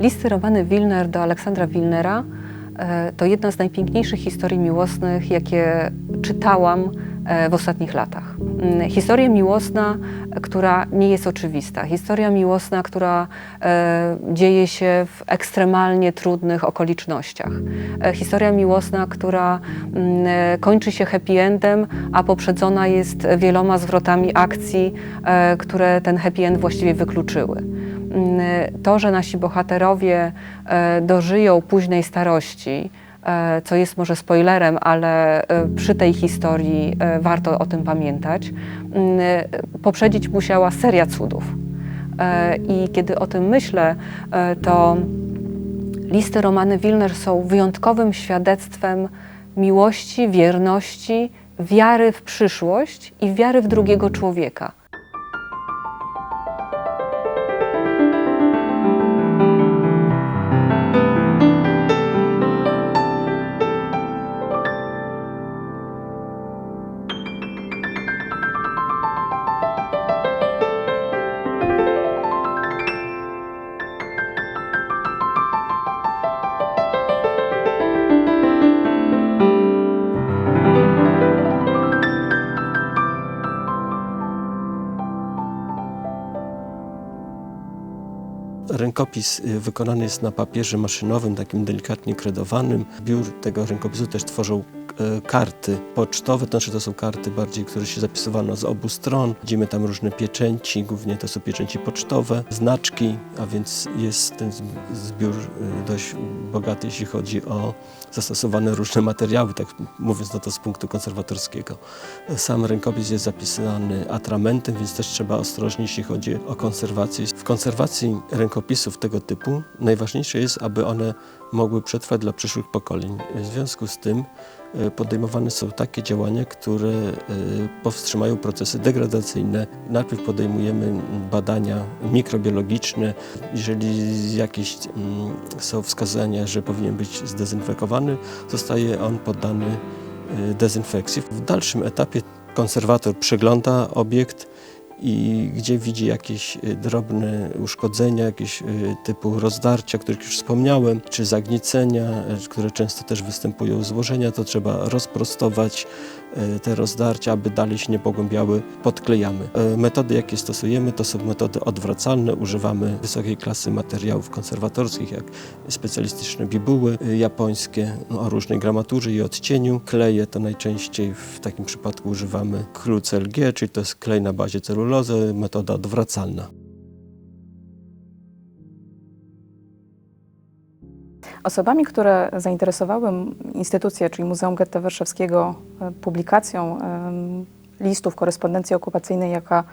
Listy Romany Wilner do Aleksandra Wilnera to jedna z najpiękniejszych historii miłosnych, jakie czytałam w ostatnich latach. Historia miłosna, która nie jest oczywista. Historia miłosna, która dzieje się w ekstremalnie trudnych okolicznościach. Historia miłosna, która kończy się happy endem, a poprzedzona jest wieloma zwrotami akcji, które ten happy end właściwie wykluczyły. To, że nasi bohaterowie dożyją późnej starości, co jest może spoilerem, ale przy tej historii warto o tym pamiętać, poprzedzić musiała seria cudów. I kiedy o tym myślę, to listy Romany Wilner są wyjątkowym świadectwem miłości, wierności, wiary w przyszłość i wiary w drugiego człowieka. Rękopis wykonany jest na papierze maszynowym, takim delikatnie kredowanym. Biur tego rękopisu też tworzą karty pocztowe, to znaczy to są karty bardziej, które się zapisywano z obu stron. Widzimy tam różne pieczęci, głównie to są pieczęci pocztowe, znaczki, a więc jest ten zbiór dość bogaty, jeśli chodzi o zastosowane różne materiały, tak mówiąc to z punktu konserwatorskiego. Sam rękopis jest zapisany atramentem, więc też trzeba ostrożnie, jeśli chodzi o konserwację. W konserwacji rękopisów tego typu najważniejsze jest, aby one mogły przetrwać dla przyszłych pokoleń. W związku z tym podejmowane są takie działania, które powstrzymają procesy degradacyjne. Najpierw podejmujemy badania mikrobiologiczne. Jeżeli jakieś są wskazania, że powinien być zdezynfekowany, zostaje on poddany dezynfekcji. W dalszym etapie konserwator przegląda obiekt i gdzie widzi jakieś drobne uszkodzenia, jakieś typu rozdarcia, o których już wspomniałem, czy zagniecenia, które często też występują, złożenia, to trzeba rozprostować te rozdarcia, aby dalej się nie pogłębiały, podklejamy. Metody, jakie stosujemy, to są metody odwracalne. Używamy wysokiej klasy materiałów konserwatorskich, jak specjalistyczne bibuły japońskie o różnej gramaturze i odcieniu. Kleje to najczęściej w takim przypadku używamy KRU CLG, czyli to jest klej na bazie celulozy, metoda odwracalna. Osobami, które zainteresowały instytucję, czyli Muzeum Getta Warszawskiego, publikacją listów korespondencji okupacyjnej, jaka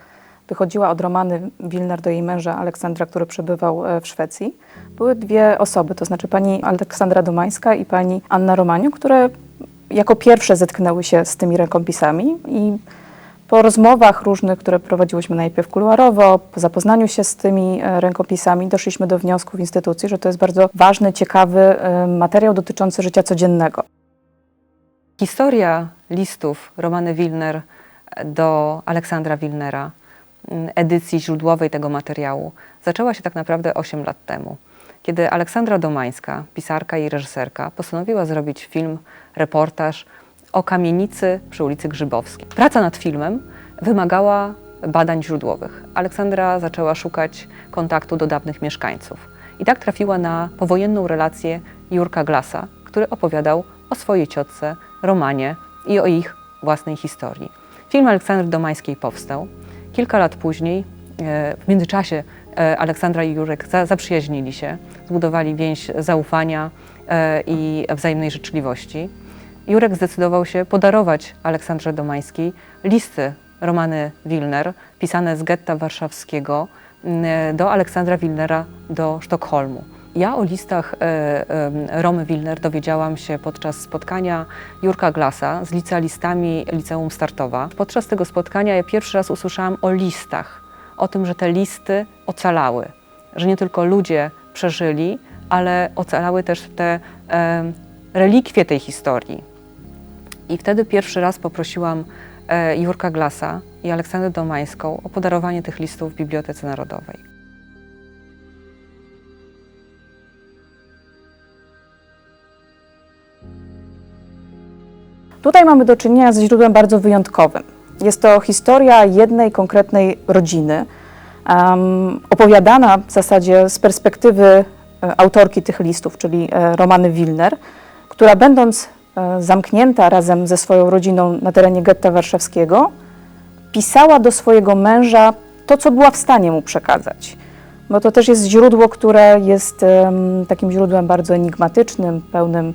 wychodziła od Romany Wilner do jej męża Aleksandra, który przebywał w Szwecji, były dwie osoby, to znaczy pani Aleksandra Domańska i pani Anna Romaniuk, które jako pierwsze zetknęły się z tymi rękopisami i po rozmowach różnych, które prowadziłyśmy najpierw kuluarowo, po zapoznaniu się z tymi rękopisami, doszliśmy do wniosku w instytucji, że to jest bardzo ważny, ciekawy materiał dotyczący życia codziennego. Historia listów Romany Wilner do Aleksandra Wilnera, edycji źródłowej tego materiału, zaczęła się tak naprawdę 8 lat temu, kiedy Aleksandra Domańska, pisarka i reżyserka, postanowiła zrobić film, reportaż o kamienicy przy ulicy Grzybowskiej. Praca nad filmem wymagała badań źródłowych. Aleksandra zaczęła szukać kontaktu do dawnych mieszkańców. I tak trafiła na powojenną relację Jurka Glasa, który opowiadał o swojej ciotce, Romanie i o ich własnej historii. Film Aleksandry Domańskiej powstał. Kilka lat później, w międzyczasie Aleksandra i Jurek zaprzyjaźnili się, zbudowali więź zaufania i wzajemnej życzliwości. Jurek zdecydował się podarować Aleksandrze Domańskiej listy Romany Wilner, pisane z getta warszawskiego do Aleksandra Wilnera do Sztokholmu. Ja o listach Romy Wilner dowiedziałam się podczas spotkania Jurka Glasa z licealistami Liceum Startowa. Podczas tego spotkania ja pierwszy raz usłyszałam o listach, o tym, że te listy ocalały, że nie tylko ludzie przeżyli, ale ocalały też te relikwie tej historii. I wtedy pierwszy raz poprosiłam Jurka Glasa i Aleksandrę Domańską o podarowanie tych listów w Bibliotece Narodowej. Tutaj mamy do czynienia ze źródłem bardzo wyjątkowym. Jest to historia jednej konkretnej rodziny, opowiadana w zasadzie z perspektywy autorki tych listów, czyli Romany Wilner, która będąc zamknięta razem ze swoją rodziną na terenie getta warszawskiego, pisała do swojego męża to, co była w stanie mu przekazać. Bo to też jest źródło, które jest takim źródłem bardzo enigmatycznym, pełnym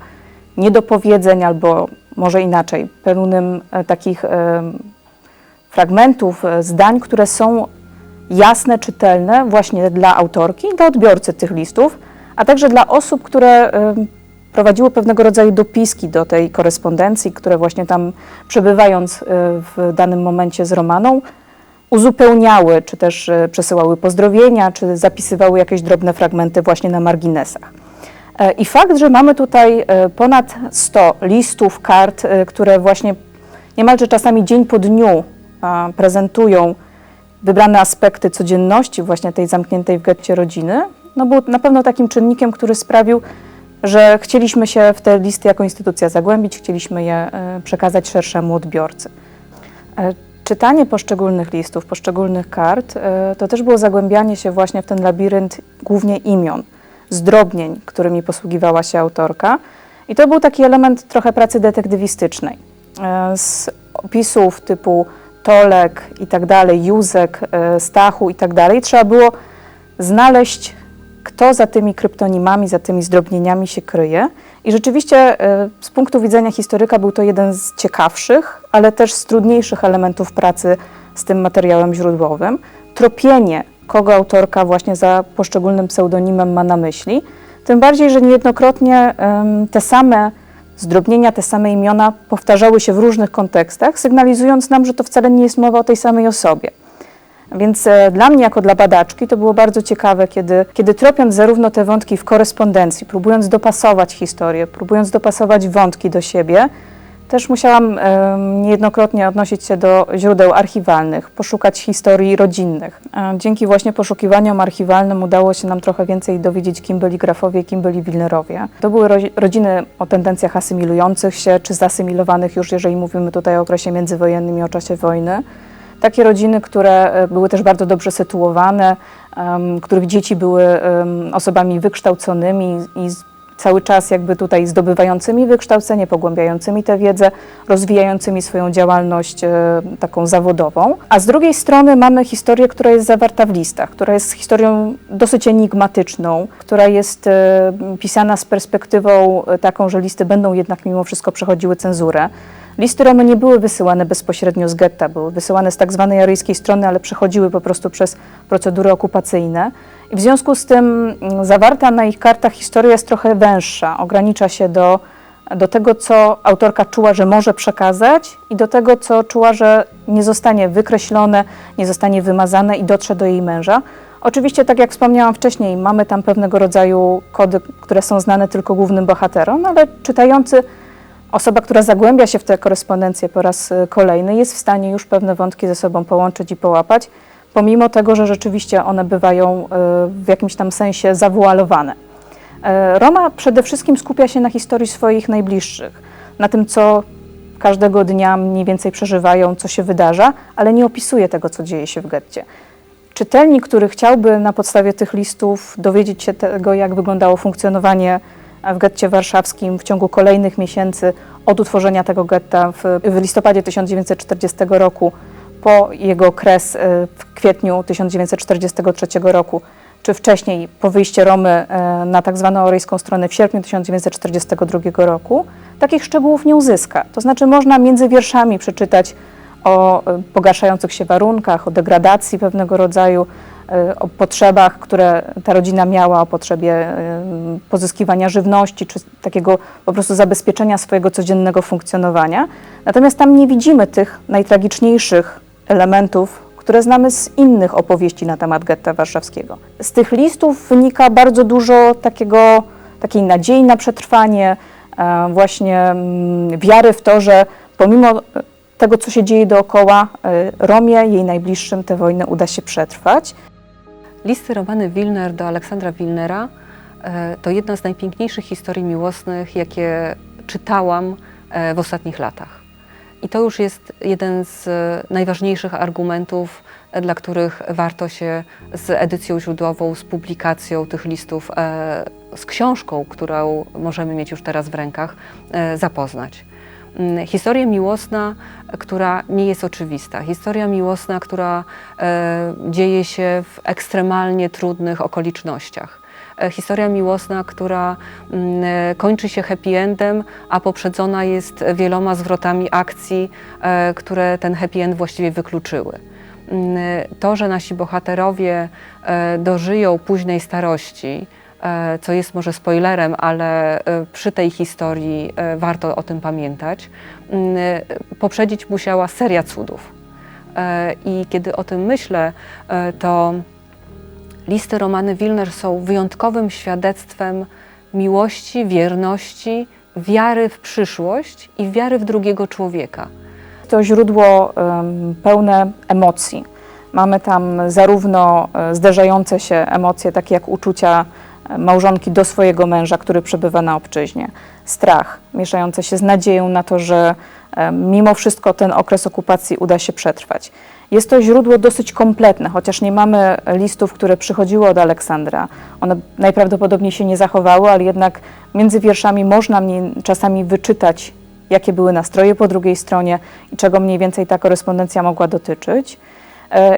niedopowiedzeń, albo może inaczej, pełnym takich fragmentów, zdań, które są jasne, czytelne właśnie dla autorki, dla odbiorcy tych listów, a także dla osób, które prowadziły pewnego rodzaju dopiski do tej korespondencji, które właśnie tam przebywając w danym momencie z Romaną, uzupełniały, czy też przesyłały pozdrowienia, czy zapisywały jakieś drobne fragmenty właśnie na marginesach. I fakt, że mamy tutaj ponad 100 listów, kart, które właśnie niemalże czasami dzień po dniu prezentują wybrane aspekty codzienności właśnie tej zamkniętej w getcie rodziny, no był na pewno takim czynnikiem, który sprawił, że chcieliśmy się w te listy jako instytucja zagłębić, chcieliśmy je przekazać szerszemu odbiorcy. Czytanie poszczególnych listów, poszczególnych kart, to też było zagłębianie się właśnie w ten labirynt głównie imion, zdrobnień, którymi posługiwała się autorka. I to był taki element trochę pracy detektywistycznej. Z opisów typu Tolek i tak dalej, Józek, Stachu i tak dalej, trzeba było znaleźć, kto za tymi kryptonimami, za tymi zdrobnieniami się kryje. I rzeczywiście z punktu widzenia historyka był to jeden z ciekawszych, ale też z trudniejszych elementów pracy z tym materiałem źródłowym. Tropienie, kogo autorka właśnie za poszczególnym pseudonimem ma na myśli. Tym bardziej, że niejednokrotnie te same zdrobnienia, te same imiona powtarzały się w różnych kontekstach, sygnalizując nam, że to wcale nie jest mowa o tej samej osobie. Więc dla mnie, jako dla badaczki, to było bardzo ciekawe, kiedy tropiąc zarówno te wątki w korespondencji, próbując dopasować historię, próbując dopasować wątki do siebie, też musiałam niejednokrotnie odnosić się do źródeł archiwalnych, poszukać historii rodzinnych. Dzięki właśnie poszukiwaniom archiwalnym udało się nam trochę więcej dowiedzieć, kim byli grafowie, kim byli Wilnerowie. To były rodziny o tendencjach asymilujących się, czy zasymilowanych już, jeżeli mówimy tutaj o okresie międzywojennym i o czasie wojny. Takie rodziny, które były też bardzo dobrze sytuowane, których dzieci były osobami wykształconymi i cały czas jakby tutaj zdobywającymi wykształcenie, pogłębiającymi tę wiedzę, rozwijającymi swoją działalność taką zawodową. A z drugiej strony mamy historię, która jest zawarta w listach, która jest historią dosyć enigmatyczną, która jest pisana z perspektywą taką, że listy będą jednak mimo wszystko przechodziły cenzurę. Listy Romy nie były wysyłane bezpośrednio z getta, były wysyłane z tak zwanej aryjskiej strony, ale przechodziły po prostu przez procedury okupacyjne. I w związku z tym zawarta na ich kartach historia jest trochę węższa, ogranicza się do tego, co autorka czuła, że może przekazać i do tego, co czuła, że nie zostanie wykreślone, nie zostanie wymazane i dotrze do jej męża. Oczywiście, tak jak wspomniałam wcześniej, mamy tam pewnego rodzaju kody, które są znane tylko głównym bohaterom, ale czytający, osoba, która zagłębia się w tę korespondencję po raz kolejny, jest w stanie już pewne wątki ze sobą połączyć i połapać, pomimo tego, że rzeczywiście one bywają w jakimś tam sensie zawualowane. Roma przede wszystkim skupia się na historii swoich najbliższych, na tym, co każdego dnia mniej więcej przeżywają, co się wydarza, ale nie opisuje tego, co dzieje się w getcie. Czytelnik, który chciałby na podstawie tych listów dowiedzieć się tego, jak wyglądało funkcjonowanie w getcie warszawskim w ciągu kolejnych miesięcy od utworzenia tego getta w listopadzie 1940 roku po jego kres w kwietniu 1943 roku, czy wcześniej po wyjściu Romy na tak zwaną aryjską stronę w sierpniu 1942 roku, takich szczegółów nie uzyska. To znaczy można między wierszami przeczytać o pogarszających się warunkach, o degradacji pewnego rodzaju, o potrzebach, które ta rodzina miała, o potrzebie pozyskiwania żywności, czy takiego po prostu zabezpieczenia swojego codziennego funkcjonowania. Natomiast tam nie widzimy tych najtragiczniejszych elementów, które znamy z innych opowieści na temat getta warszawskiego. Z tych listów wynika bardzo dużo takiej nadziei na przetrwanie, właśnie wiary w to, że pomimo tego, co się dzieje dookoła, Romie, jej najbliższym, tę wojnę uda się przetrwać. Listy Romany Wilner do Aleksandra Wilnera to jedna z najpiękniejszych historii miłosnych, jakie czytałam w ostatnich latach. I to już jest jeden z najważniejszych argumentów, dla których warto się z edycją źródłową, z publikacją tych listów, z książką, którą możemy mieć już teraz w rękach, zapoznać. Historia miłosna, która nie jest oczywista. Historia miłosna, która dzieje się w ekstremalnie trudnych okolicznościach. Historia miłosna, która kończy się happy endem, a poprzedzona jest wieloma zwrotami akcji, które ten happy end właściwie wykluczyły. To, że nasi bohaterowie dożyją późnej starości, co jest może spoilerem, ale przy tej historii warto o tym pamiętać, poprzedzić musiała seria cudów. I kiedy o tym myślę, to listy Romany Wilner są wyjątkowym świadectwem miłości, wierności, wiary w przyszłość i wiary w drugiego człowieka. To źródło pełne emocji. Mamy tam zarówno zderzające się emocje, takie jak uczucia małżonki do swojego męża, który przebywa na obczyźnie, strach mieszający się z nadzieją na to, że mimo wszystko ten okres okupacji uda się przetrwać. Jest to źródło dosyć kompletne, chociaż nie mamy listów, które przychodziły od Aleksandra. One najprawdopodobniej się nie zachowały, ale jednak między wierszami można czasami wyczytać, jakie były nastroje po drugiej stronie i czego mniej więcej ta korespondencja mogła dotyczyć.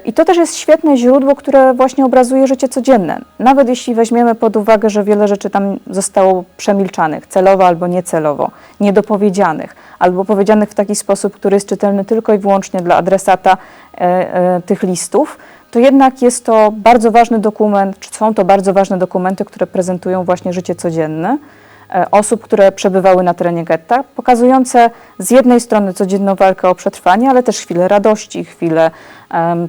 I to też jest świetne źródło, które właśnie obrazuje życie codzienne. Nawet jeśli weźmiemy pod uwagę, że wiele rzeczy tam zostało przemilczanych, celowo albo niecelowo, niedopowiedzianych, albo powiedzianych w taki sposób, który jest czytelny tylko i wyłącznie dla adresata tych listów, to jednak jest to bardzo ważny dokument, czy są to bardzo ważne dokumenty, które prezentują właśnie życie codzienne osób, które przebywały na terenie getta, pokazujące z jednej strony codzienną walkę o przetrwanie, ale też chwilę radości, chwilę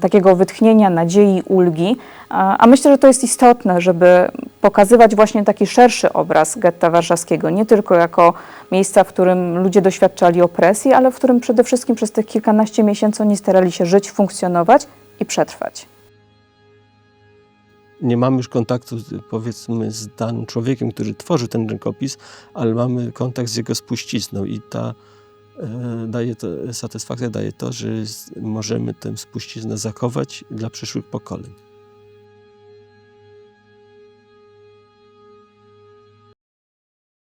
takiego wytchnienia, nadziei, ulgi. A myślę, że to jest istotne, żeby pokazywać właśnie taki szerszy obraz getta warszawskiego, nie tylko jako miejsca, w którym ludzie doświadczali opresji, ale w którym przede wszystkim przez tych kilkanaście miesięcy oni starali się żyć, funkcjonować i przetrwać. Nie mamy już kontaktu, powiedzmy, z danym człowiekiem, który tworzył ten rękopis, ale mamy kontakt z jego spuścizną i satysfakcja daje to, że możemy tę spuściznę zachować dla przyszłych pokoleń.